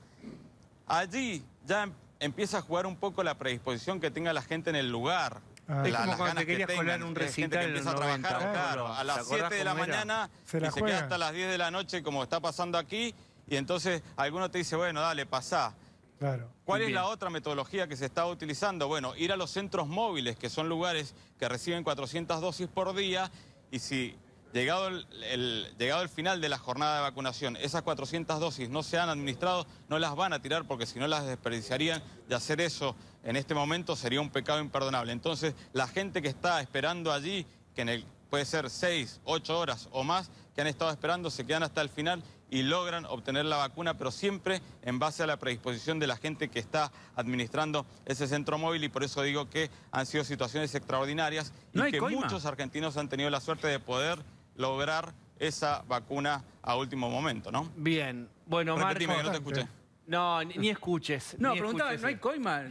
Allí ya empieza a jugar un poco la predisposición que tenga la gente en el lugar. Es como cuando te querías colar un recital en los 90. Empieza a trabajar, claro, a las 7 de la mañana y se queda hasta las 10 de la noche, como está pasando aquí, y entonces alguno te dice, bueno, dale, pasá. Claro. ¿Cuál es la otra metodología que se está utilizando? Bueno, ir a los centros móviles, que son lugares que reciben 400 dosis por día, y si llegado el final de la jornada de vacunación, esas 400 dosis no se han administrado, no las van a tirar, porque si no las desperdiciarían, y hacer eso en este momento sería un pecado imperdonable. Entonces, la gente que está esperando allí, que puede ser 6, 8 horas o más, que han estado esperando, se quedan hasta el final y logran obtener la vacuna, pero siempre en base a la predisposición de la gente que está administrando ese centro móvil, y por eso digo que han sido situaciones extraordinarias y que muchos argentinos han tenido la suerte de poder lograr esa vacuna a último momento, ¿no? Bien. Bueno, Marco... Repetime, que no te escuché. No, ni escuches. No, preguntaba, ¿no hay coima?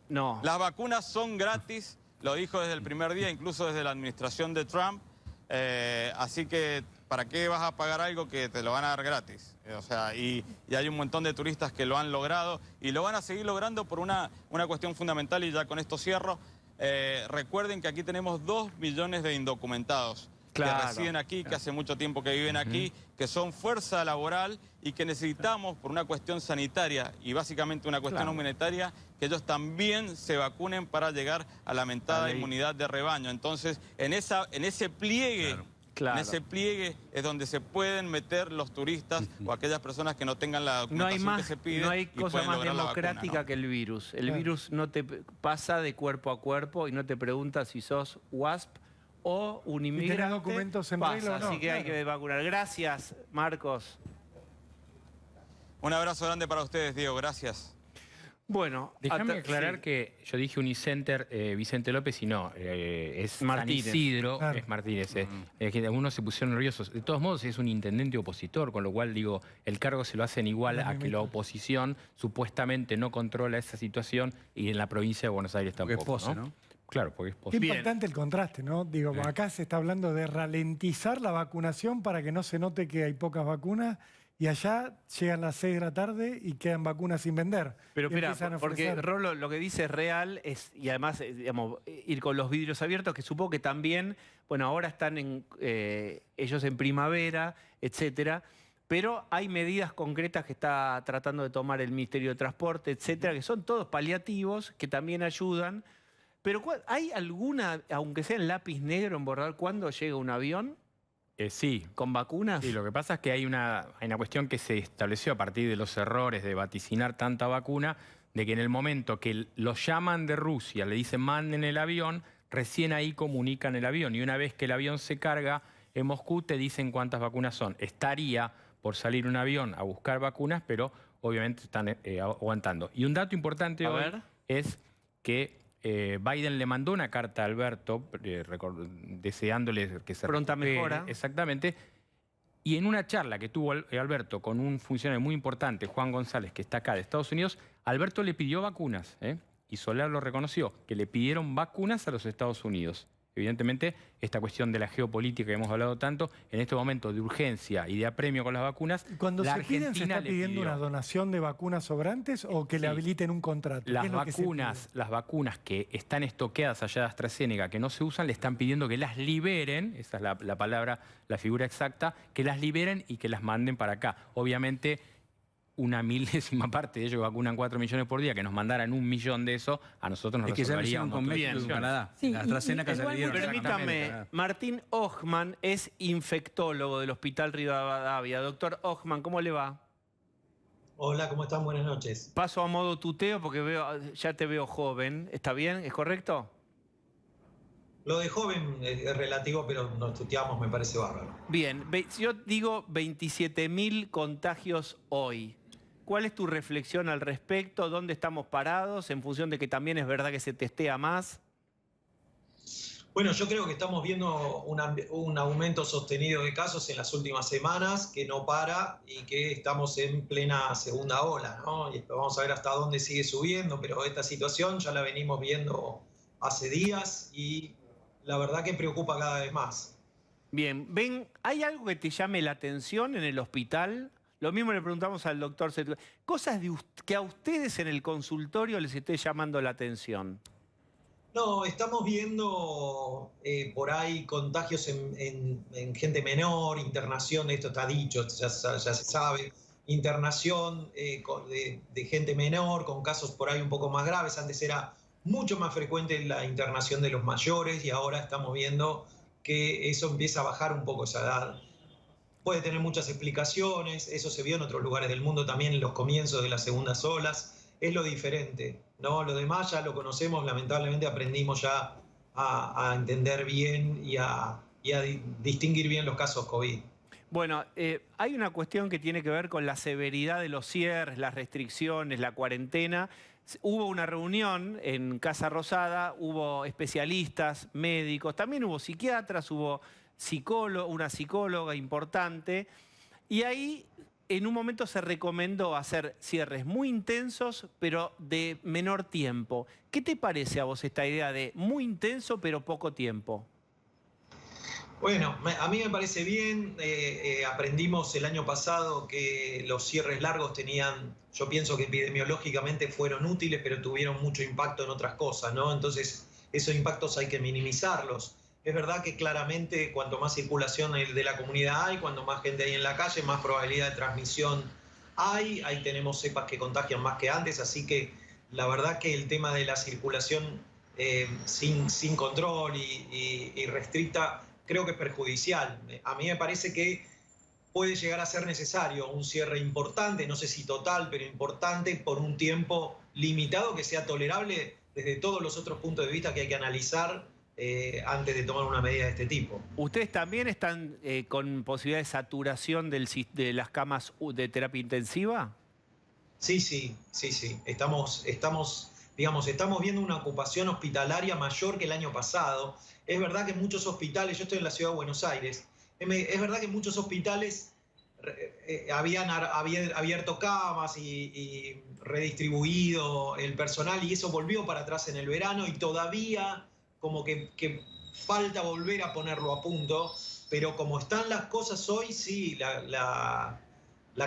No. Las vacunas son gratis, lo dijo desde el primer día, incluso desde la administración de Trump. Así que, ¿para qué vas a pagar algo que te lo van a dar gratis? O sea, y hay un montón de turistas que lo han logrado y lo van a seguir logrando por una cuestión fundamental, y ya con esto cierro. Recuerden que aquí tenemos 2 millones de indocumentados. Claro, que residen aquí, que hace mucho tiempo que viven aquí, que son fuerza laboral y que necesitamos, por una cuestión sanitaria y básicamente una cuestión humanitaria, que ellos también se vacunen para llegar a la mentada inmunidad de rebaño. Entonces, en ese pliegue... Claro. En ese pliegue es donde se pueden meter los turistas o aquellas personas que no tengan la documentación que se pide. No hay y cosa pueden más lograr la democrática vacuna, ¿no? que el virus. El virus no te pasa de cuerpo a cuerpo y no te pregunta si sos WASP o un inmigrante. tenés documentos en pasa, regla o no, así que hay claro. que vacunar. Gracias, Marcos. Un abrazo grande para ustedes, Diego. Gracias. Bueno, Déjame aclarar que yo dije Unicenter Vicente López y no, es Martínez. San Isidro, Claro. es Martínez. Es que algunos se pusieron nerviosos. De todos modos es un intendente opositor, con lo cual digo, el cargo se lo hacen igual a que la oposición supuestamente no controla esa situación y en la provincia de Buenos Aires Porque tampoco. es pose, ¿no? Claro, porque es Qué pose. importante el contraste, ¿no? Digo, acá se está hablando de ralentizar la vacunación para que no se note que hay pocas vacunas y allá llegan las 6 de la tarde y quedan vacunas sin vender. Pero Y espera, empiezan a porque ofrecer. Rolo lo que dice es real, y además digamos, ir con los vidrios abiertos, que supongo que también, bueno, ahora están ellos en primavera, etcétera, pero hay medidas concretas que está tratando de tomar el Ministerio de Transporte, etcétera, que son todos paliativos, que también ayudan. Pero ¿hay alguna, aunque sea en lápiz negro, en borrador, cuándo llega un avión Sí. con vacunas? Sí, lo que pasa es que hay una cuestión que se estableció a partir de los errores de vaticinar tanta vacuna, de que en el momento que los llaman de Rusia, le dicen manden el avión, recién ahí comunican el avión. Y una vez que el avión se carga en Moscú, te dicen cuántas vacunas son. Estaría por salir un avión a buscar vacunas, pero obviamente están aguantando. Y un dato importante hoy es que Biden le mandó una carta a Alberto deseándole que se pronta recupere, mejora. Exactamente. Y en una charla que tuvo Alberto con un funcionario muy importante, Juan González, que está acá de Estados Unidos, Alberto le pidió vacunas, y Soler lo reconoció, que le pidieron vacunas a los Estados Unidos. Evidentemente, esta cuestión de la geopolítica que hemos hablado tanto, en este momento de urgencia y de apremio con las vacunas, Cuando la se piden, ¿se Argentina está le pidiendo pidió. una donación de vacunas sobrantes o que le habiliten un contrato? ¿Qué Las es lo que se vacunas que están estoqueadas allá de AstraZeneca, que no se usan, le están pidiendo que las liberen, esa es la palabra, la figura exacta, que las liberen y que las manden para acá. Obviamente, una milésima parte de ellos que vacunan 4 millones por día, que nos mandaran 1 millón de eso, a nosotros nos Es que ya lo hicieron resolvería un con montón de México y con situaciones. Canadá. Sí, La AstraZeneca ya le dieron. Permítame, exactamente. Martín Ochman es infectólogo del Hospital Rivadavia. Doctor Ochman, ¿cómo le va? Hola, ¿cómo están? Buenas noches. Paso a modo tuteo porque ya te veo joven. ¿Está bien? ¿Es correcto? Lo de joven es relativo, pero nos tuteamos, me parece bárbaro. Bien, yo digo 27.000 contagios hoy. ¿Cuál es tu reflexión al respecto? ¿Dónde estamos parados? En función de que también es verdad que se testea más. Bueno, yo creo que estamos viendo un aumento sostenido de casos en las últimas semanas que no para y que estamos en plena segunda ola, ¿no? Y vamos a ver hasta dónde sigue subiendo, pero esta situación ya la venimos viendo hace días y la verdad que preocupa cada vez más. Bien, ¿hay algo que te llame la atención en el hospital? Lo mismo le preguntamos al doctor. Cosas que a ustedes en el consultorio les esté llamando la atención. No, estamos viendo por ahí contagios en gente menor, internación, esto está dicho, ya se sabe, internación de gente menor con casos por ahí un poco más graves. Antes era mucho más frecuente la internación de los mayores y ahora estamos viendo que eso empieza a bajar un poco esa edad. Puede tener muchas explicaciones, eso se vio en otros lugares del mundo también en los comienzos de las segundas olas, es lo diferente, ¿no? Lo demás ya lo conocemos, lamentablemente aprendimos ya a entender bien y a distinguir bien los casos COVID. Bueno, hay una cuestión que tiene que ver con la severidad de los cierres, las restricciones, la cuarentena. Hubo una reunión en Casa Rosada, hubo especialistas, médicos, también hubo psiquiatras, hubo una psicóloga importante, y ahí en un momento se recomendó hacer cierres muy intensos, pero de menor tiempo. ¿Qué te parece a vos esta idea de muy intenso, pero poco tiempo? Bueno, a mí me parece bien. Aprendimos el año pasado que los cierres largos tenían, yo pienso que epidemiológicamente fueron útiles, pero tuvieron mucho impacto en otras cosas, ¿no? Entonces, esos impactos hay que minimizarlos. Es verdad que claramente cuanto más circulación de la comunidad hay, cuanto más gente hay en la calle, más probabilidad de transmisión hay. Ahí tenemos cepas que contagian más que antes, así que la verdad que el tema de la circulación sin control y restricta creo que es perjudicial. A mí me parece que puede llegar a ser necesario un cierre importante, no sé si total, pero importante, por un tiempo limitado que sea tolerable desde todos los otros puntos de vista que hay que analizar antes de tomar una medida de este tipo. ¿Ustedes también están con posibilidad de saturación de las camas de terapia intensiva? Sí. Estamos viendo una ocupación hospitalaria mayor que el año pasado. Es verdad que muchos hospitales, yo estoy en la ciudad de Buenos Aires, es verdad que muchos hospitales habían abierto camas y redistribuido el personal y eso volvió para atrás en el verano y todavía como que falta volver a ponerlo a punto, pero como están las cosas hoy, sí, la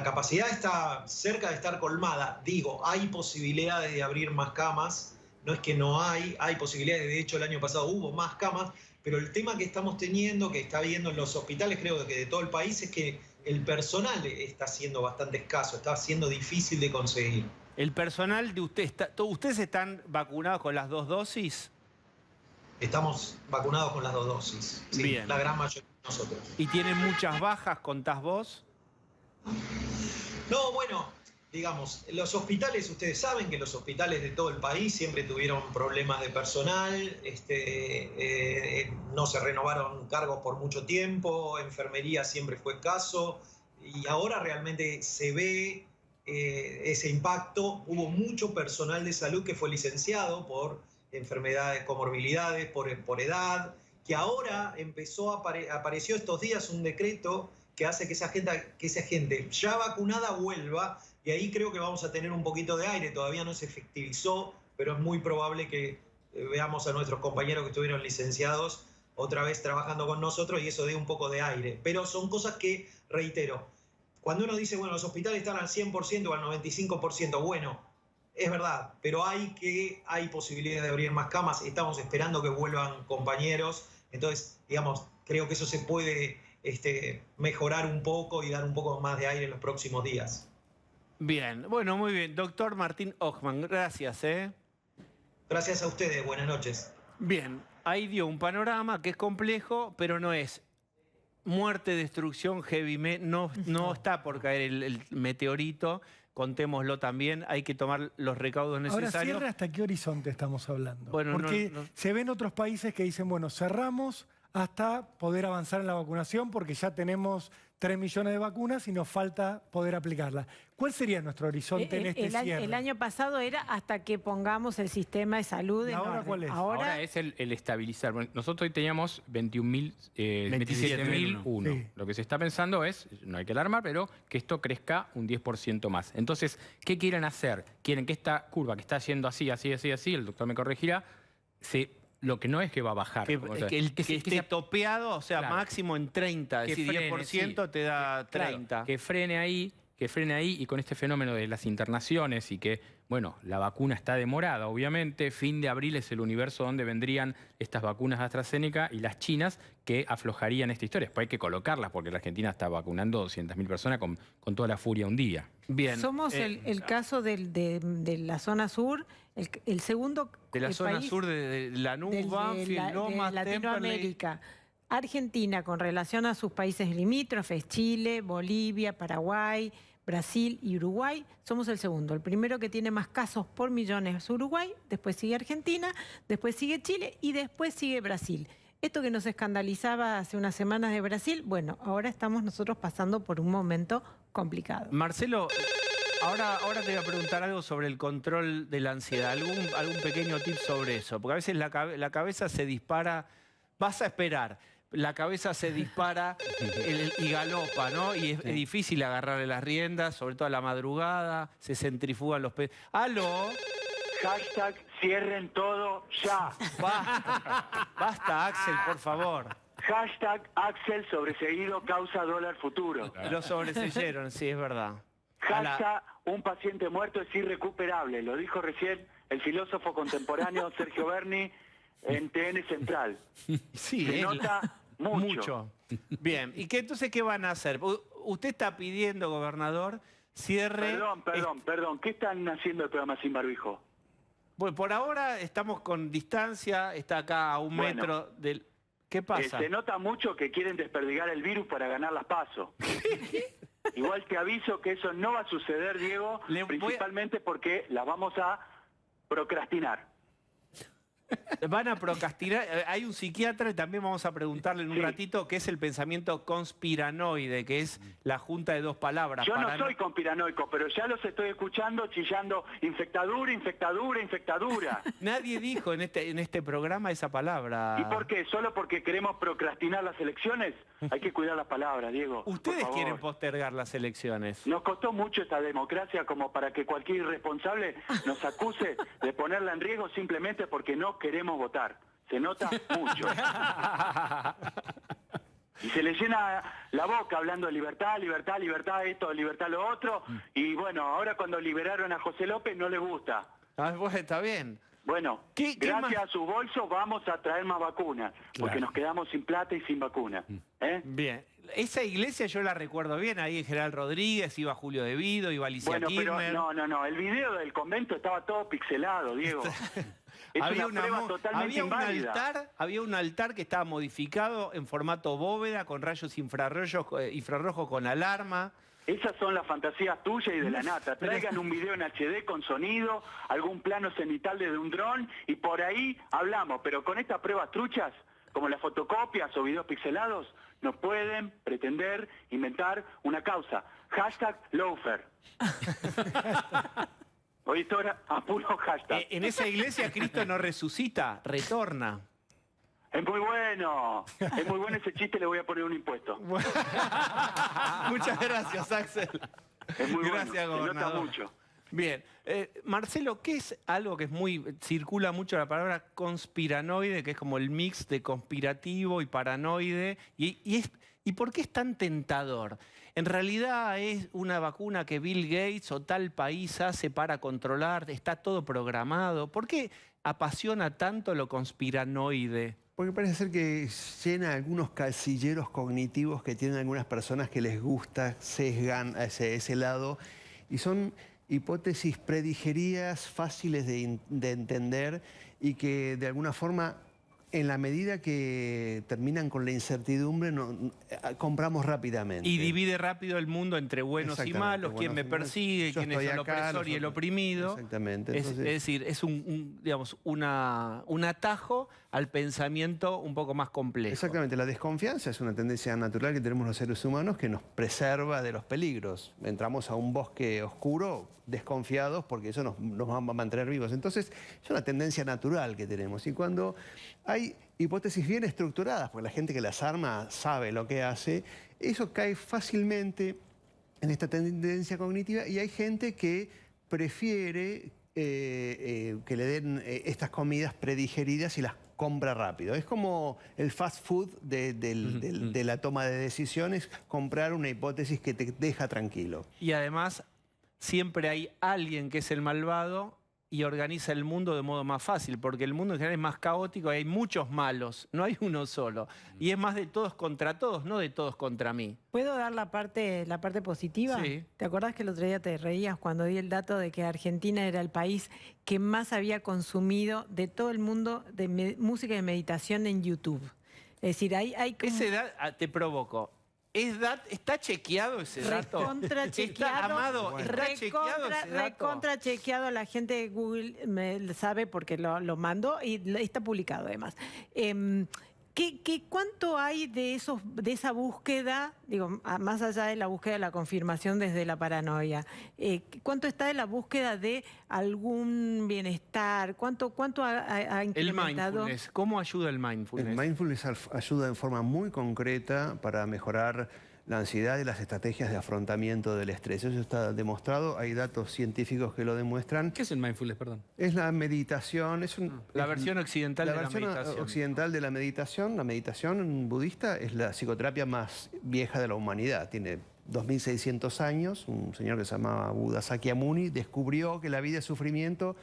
capacidad está cerca de estar colmada. Digo, hay posibilidades de abrir más camas, no es que no hay posibilidades, de hecho el año pasado hubo más camas, pero el tema que estamos teniendo, que está viendo en los hospitales, creo que de todo el país, es que el personal está siendo bastante escaso, está siendo difícil de conseguir. ¿El personal de ustedes están vacunados con las 2 dosis? Estamos vacunados con las 2 dosis, sí, bien. La gran mayoría de nosotros. ¿Y tienen muchas bajas, contás vos? No, bueno, digamos, los hospitales, ustedes saben que los hospitales de todo el país siempre tuvieron problemas de personal, no se renovaron cargos por mucho tiempo, enfermería siempre fue escaso, y ahora realmente se ve ese impacto. Hubo mucho personal de salud que fue licenciado por enfermedades, comorbilidades, por edad, que ahora apareció estos días un decreto que hace que esa gente ya vacunada vuelva, y ahí creo que vamos a tener un poquito de aire. Todavía no se efectivizó, pero es muy probable que veamos a nuestros compañeros que estuvieron licenciados otra vez trabajando con nosotros y eso dé un poco de aire. Pero son cosas que, reitero, cuando uno dice, bueno, los hospitales están al 100% o al 95%, bueno, es verdad, pero hay posibilidad de abrir más camas, estamos esperando que vuelvan compañeros, entonces, digamos, creo que eso se puede mejorar un poco y dar un poco más de aire en los próximos días. Bien, bueno, muy bien. Doctor Martín Hochman, gracias. Gracias a ustedes, buenas noches. Bien, ahí dio un panorama que es complejo, pero no es muerte, destrucción, heavy no está por caer el meteorito. Contémoslo también, hay que tomar los recaudos necesarios. Ahora, ¿cierra hasta qué horizonte estamos hablando? Bueno, porque se ven otros países que dicen, bueno, cerramos hasta poder avanzar en la vacunación porque ya tenemos 3 millones de vacunas y nos falta poder aplicarlas. ¿Cuál sería nuestro horizonte en este cierre? El año pasado era hasta que pongamos el sistema de salud en ¿Ahora orden. cuál es? Ahora es el estabilizar. Bueno, nosotros hoy teníamos 27.001. Sí. Lo que se está pensando es, no hay que alarmar, pero que esto crezca un 10% más. Entonces, ¿qué quieren hacer? Quieren que esta curva que está yendo así, el doctor me corregirá, lo que no es que va a bajar. Que esté topeado, o sea, claro, máximo en 30, es decir, 10% te da 30. Claro, que frene ahí y con este fenómeno de las internaciones y que, bueno, la vacuna está demorada, obviamente, fin de abril es el universo donde vendrían estas vacunas AstraZeneca y las chinas que aflojarían esta historia. Después hay que colocarlas porque la Argentina está vacunando 200.000 personas con toda la furia un día. Bien. Somos el caso de la zona sur, el segundo de la zona país sur de Lanús, Banfield, Lomas, de Latinoamérica. Argentina, con relación a sus países limítrofes, Chile, Bolivia, Paraguay, Brasil y Uruguay, somos el segundo. El primero que tiene más casos por millones es Uruguay, después sigue Argentina, después sigue Chile y después sigue Brasil. Esto que nos escandalizaba hace unas semanas de Brasil, bueno, ahora estamos nosotros pasando por un momento complicado. Marcelo, ahora te voy a preguntar algo sobre el control de la ansiedad. ¿Algún pequeño tip sobre eso? Porque a veces la cabeza se dispara, vas a esperar, la cabeza se dispara y galopa, ¿no? Y es difícil agarrarle las riendas, sobre todo a la madrugada, se centrifugan los peces. ¡Aló! Hashtag cierren todo ya. Basta, Axel, por favor. Hashtag Axel sobreseído causa dólar futuro. Lo sobreseyeron, sí, es verdad. Hashtag un paciente muerto es irrecuperable. Lo dijo recién el filósofo contemporáneo Sergio Berni en TN Central. Sí, Se nota mucho. Bien, ¿y entonces qué van a hacer? Usted está pidiendo, gobernador, cierre... Perdón. ¿Qué están haciendo el programa Sin Barbijo? Bueno, por ahora estamos con distancia, está acá a un metro del... ¿Qué pasa? Se nota mucho que quieren desperdigar el virus para ganar las PASO. Igual te aviso que eso no va a suceder, Diego, principalmente porque las vamos a procrastinar. Van a procrastinar. Hay un psiquiatra y también vamos a preguntarle en un ratito qué es el pensamiento conspiranoide, que es la junta de dos palabras. Yo no soy conspiranoico, pero ya los estoy escuchando chillando infectadura, infectadura, infectadura. Nadie dijo en este programa esa palabra. ¿Y por qué? ¿Solo porque queremos procrastinar las elecciones? Hay que cuidar las palabras, Diego. Ustedes quieren postergar las elecciones. Nos costó mucho esta democracia como para que cualquier irresponsable nos acuse de ponerla en riesgo simplemente porque no queremos votar. Se nota mucho. Y se le llena la boca hablando de libertad, libertad, libertad esto, libertad lo otro. Y bueno, ahora cuando liberaron a José López no le gusta. Bueno, está bien. Bueno, gracias a su bolso vamos a traer más vacunas, porque nos quedamos sin plata y sin vacunas. Bien. Esa iglesia yo la recuerdo bien, ahí en General Rodríguez, iba Julio De Vido, iba Alicia Kirchner. Pero no, el video del convento estaba todo pixelado, Diego. Había un altar que estaba modificado en formato bóveda, con rayos infrarrojos con alarma. Esas son las fantasías tuyas y de la nata. Traigan un video en HD con sonido, algún plano cenital desde un dron y por ahí hablamos. Pero con estas pruebas truchas, como las fotocopias o videos pixelados, no pueden pretender inventar una causa. #Lawfare. Oíste ahora a puro hashtag. En esa iglesia Cristo no resucita, retorna. Es muy bueno ese chiste, le voy a poner un impuesto. Muchas gracias, Axel. Es muy gracias, bueno, gobernador. se nota mucho. Bien. Marcelo, ¿qué es algo que circula mucho la palabra conspiranoide, que es como el mix de conspirativo y paranoide? ¿Y por qué es tan tentador? En realidad es una vacuna que Bill Gates o tal país hace para controlar, está todo programado. ¿Por qué apasiona tanto lo conspiranoide? Porque parece ser que llena algunos casilleros cognitivos que tienen algunas personas que les gusta, sesgan a ese lado, y son hipótesis predigeridas, fáciles de entender y que de alguna forma, en la medida que terminan con la incertidumbre, compramos rápidamente. Y divide rápido el mundo entre buenos y malos, quién me persigue, quién es el opresor y el oprimido. Exactamente. Es decir, es un atajo al pensamiento un poco más complejo. Exactamente, la desconfianza es una tendencia natural que tenemos los seres humanos que nos preserva de los peligros. Entramos a un bosque oscuro desconfiados porque eso nos va a mantener vivos. Entonces, es una tendencia natural que tenemos. Y cuando hay hipótesis bien estructuradas, porque la gente que las arma sabe lo que hace, eso cae fácilmente en esta tendencia cognitiva y hay gente que prefiere que le den estas comidas predigeridas y las compra rápido. Es como el fast food de la toma de decisiones, comprar una hipótesis que te deja tranquilo. Y además, siempre hay alguien que es el malvado y organiza el mundo de modo más fácil, porque el mundo en general es más caótico y hay muchos malos, no hay uno solo. Y es más de todos contra todos, no de todos contra mí. ¿Puedo dar la parte positiva? Sí. ¿Te acordás que el otro día te reías cuando di el dato de que Argentina era el país que más había consumido de todo el mundo de música de meditación en YouTube? Es decir, hay como... Ese te provoco. ¿Está chequeado ese dato? Recontra chequeado. Amado, ¿está chequeado ese dato? Recontra chequeado. La gente de Google me sabe porque lo mandó y está publicado además. ¿Cuánto hay de esa búsqueda, digo, más allá de la búsqueda de la confirmación desde la paranoia? ¿Cuánto está de la búsqueda de algún bienestar? ¿Cuánto ha incrementado? El mindfulness, ¿cómo ayuda el mindfulness? El mindfulness ayuda en forma muy concreta para mejorar la ansiedad y las estrategias de afrontamiento del estrés. Eso está demostrado, hay datos científicos que lo demuestran. ¿Qué es el mindfulness, perdón? Es la meditación, la versión occidental de la meditación. La versión occidental de la meditación budista es la psicoterapia más vieja de la humanidad. Tiene 2600 años, un señor que se llamaba Buda Sakyamuni descubrió que la vida es sufrimiento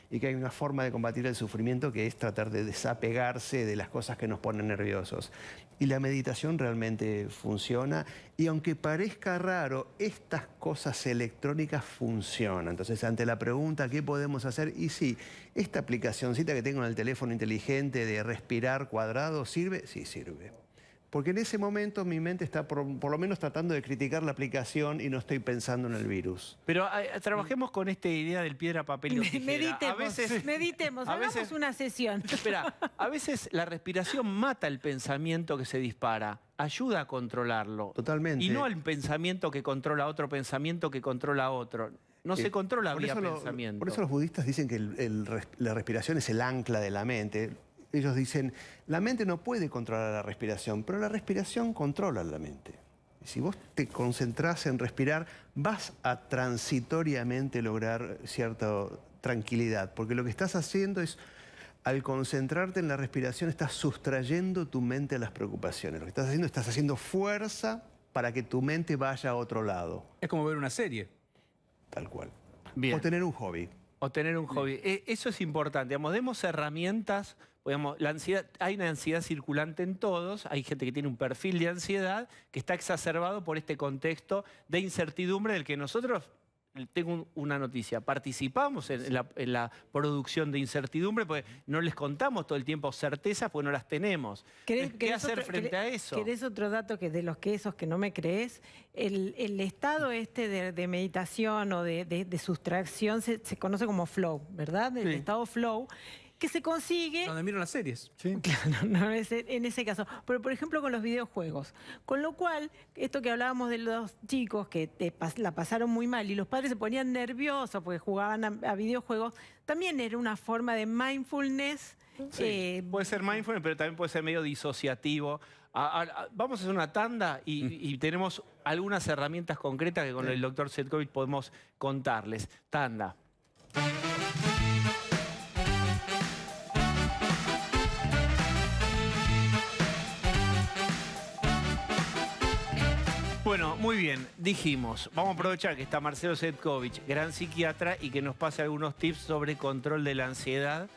y que hay una forma de combatir el sufrimiento que es tratar de desapegarse de las cosas que nos ponen nerviosos. Y la meditación realmente funciona, y aunque parezca raro, estas cosas electrónicas funcionan. Entonces, ante la pregunta, ¿qué podemos hacer? Y sí, esta aplicacioncita que tengo en el teléfono inteligente de respirar cuadrado, ¿sirve? Sí, sirve. Porque en ese momento mi mente está por lo menos tratando de criticar la aplicación y no estoy pensando en el virus. Pero trabajemos con esta idea del piedra, papel o tijera. Meditemos, hagamos una sesión. Espera, a veces la respiración mata el pensamiento que se dispara, ayuda a controlarlo. Totalmente. Y no el pensamiento que controla otro pensamiento que controla otro. No se controla vía pensamiento. Por eso los budistas dicen que la respiración es el ancla de la mente. Ellos dicen, la mente no puede controlar la respiración, pero la respiración controla la mente. Y si vos te concentrás en respirar, vas a transitoriamente lograr cierta tranquilidad, porque lo que estás haciendo es, al concentrarte en la respiración, estás sustrayendo tu mente a las preocupaciones. Lo que estás haciendo fuerza para que tu mente vaya a otro lado. Es como ver una serie. Tal cual. Bien. O tener un hobby. O tener un hobby. Eso es importante. Digamos, demos herramientas. Digamos, la ansiedad, hay una ansiedad circulante en todos. Hay gente que tiene un perfil de ansiedad que está exacerbado por este contexto de incertidumbre del que nosotros, tengo una noticia, participamos en la producción de incertidumbre porque no les contamos todo el tiempo certezas porque no las tenemos. ¿Qué hacer frente a eso? ¿Querés otro dato que de los que esos que no me crees? El estado este de meditación o de sustracción se conoce como flow, ¿verdad? El estado flow, que se consigue... Donde miran las series. Sí. Claro, no, en ese caso. Pero, por ejemplo, con los videojuegos. Con lo cual, esto que hablábamos de los chicos que la pasaron muy mal y los padres se ponían nerviosos porque jugaban a videojuegos, también era una forma de mindfulness. Sí, puede ser mindfulness, pero también puede ser medio disociativo. Vamos a hacer una tanda y tenemos algunas herramientas concretas que con el doctor Cvetkovic podemos contarles. Tanda. Bueno, muy bien, dijimos, vamos a aprovechar que está Marcelo Cvetkovic, gran psiquiatra, y que nos pase algunos tips sobre control de la ansiedad,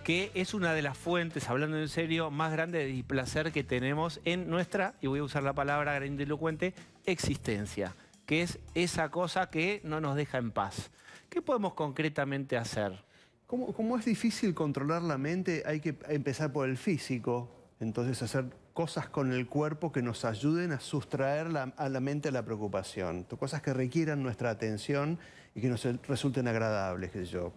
que es una de las fuentes, hablando en serio, más grandes de displacer que tenemos en nuestra, y voy a usar la palabra grandilocuente, existencia, que es esa cosa que no nos deja en paz. ¿Qué podemos concretamente hacer? Como es difícil controlar la mente, hay que empezar por el físico. Entonces, hacer cosas con el cuerpo que nos ayuden a sustraer a la mente la preocupación. Cosas que requieran nuestra atención y que nos resulten agradables, qué sé yo.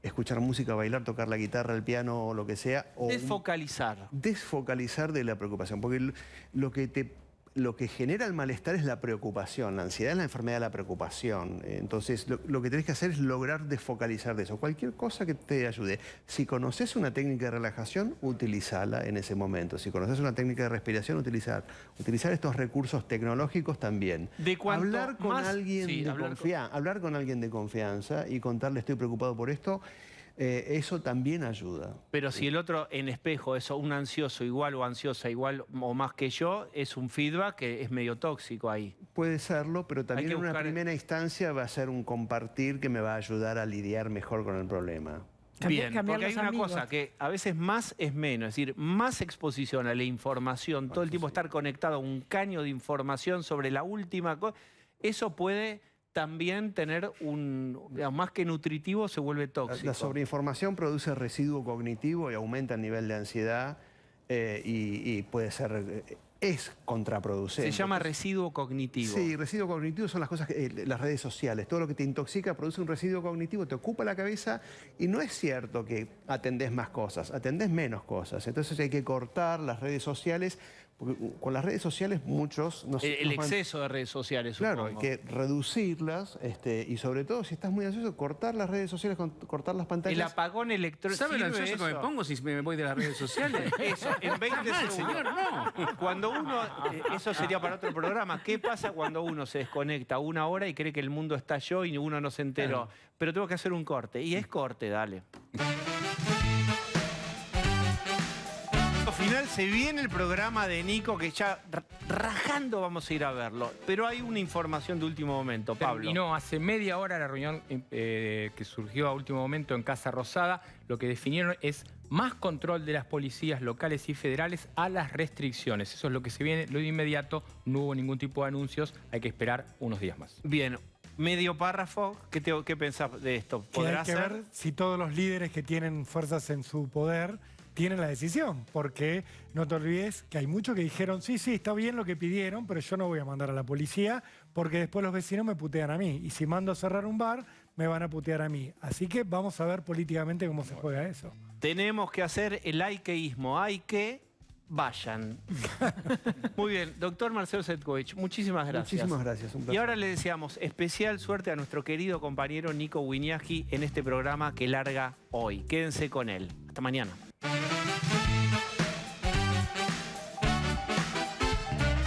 Escuchar música, bailar, tocar la guitarra, el piano o lo que sea. O desfocalizar. Desfocalizar de la preocupación. Porque lo que genera el malestar es la preocupación. La ansiedad es la enfermedad de la preocupación. Entonces, lo que tenés que hacer es lograr desfocalizar de eso. Cualquier cosa que te ayude. Si conoces una técnica de relajación, utilízala en ese momento. Si conoces una técnica de respiración, utilizar estos recursos tecnológicos también. Hablar con alguien de confianza y contarle estoy preocupado por esto. Eso también ayuda. Pero si el otro en espejo es un ansioso igual o ansiosa igual o más que yo, es un feedback que es medio tóxico ahí. Puede serlo, pero también en una primera instancia va a ser un compartir que me va a ayudar a lidiar mejor con el problema. Bien, porque hay una cosa que a veces más es menos, es decir, más exposición a la información, todo el tiempo estar conectado a un caño de información sobre la última cosa, eso puede también tener más que nutritivo, se vuelve tóxico. La sobreinformación produce residuo cognitivo y aumenta el nivel de ansiedad y puede ser, es contraproducente. Se llama residuo cognitivo. Sí, residuo cognitivo son las cosas, las redes sociales. Todo lo que te intoxica produce un residuo cognitivo, te ocupa la cabeza y no es cierto que atendés más cosas, atendés menos cosas. Entonces hay que cortar las redes sociales. Porque con las redes sociales muchos... El exceso de redes sociales, claro, supongo. hay que reducirlas y sobre todo si estás muy ansioso, cortar las redes sociales, cortar las pantallas. El apagón electrónico. ¿Sabe lo ansioso que me pongo si me voy de las redes sociales? Eso, en 20 segundos. Señor, no. Cuando uno, eso sería para otro programa, ¿qué pasa cuando uno se desconecta una hora y cree que el mundo estalló y uno no se enteró? Pero tengo que hacer un corte, y es corte, dale. Final Nacional se viene el programa de Nico, que ya rajando vamos a ir a verlo. Pero hay una información de último momento, Pablo. Terminó hace media hora la reunión que surgió a último momento en Casa Rosada. Lo que definieron es más control de las policías locales y federales a las restricciones. Eso es lo que se viene, lo de inmediato. No hubo ningún tipo de anuncios, hay que esperar unos días más. Bien, medio párrafo, ¿qué pensás de esto? Que hay ¿Podrá que ser? ver si todos los líderes que tienen fuerzas en su poder tienen la decisión, porque no te olvides que hay muchos que dijeron, sí, está bien lo que pidieron, pero yo no voy a mandar a la policía porque después los vecinos me putean a mí. Y si mando a cerrar un bar, me van a putear a mí. Así que vamos a ver políticamente cómo se juega eso. Tenemos que hacer el aikeísmo, hay que vayan. Muy bien, doctor Marcelo Setkovich, muchísimas gracias. Muchísimas gracias, un placer. Y ahora le deseamos especial suerte a nuestro querido compañero Nico Wiñaski en este programa que larga hoy. Quédense con él. Hasta mañana.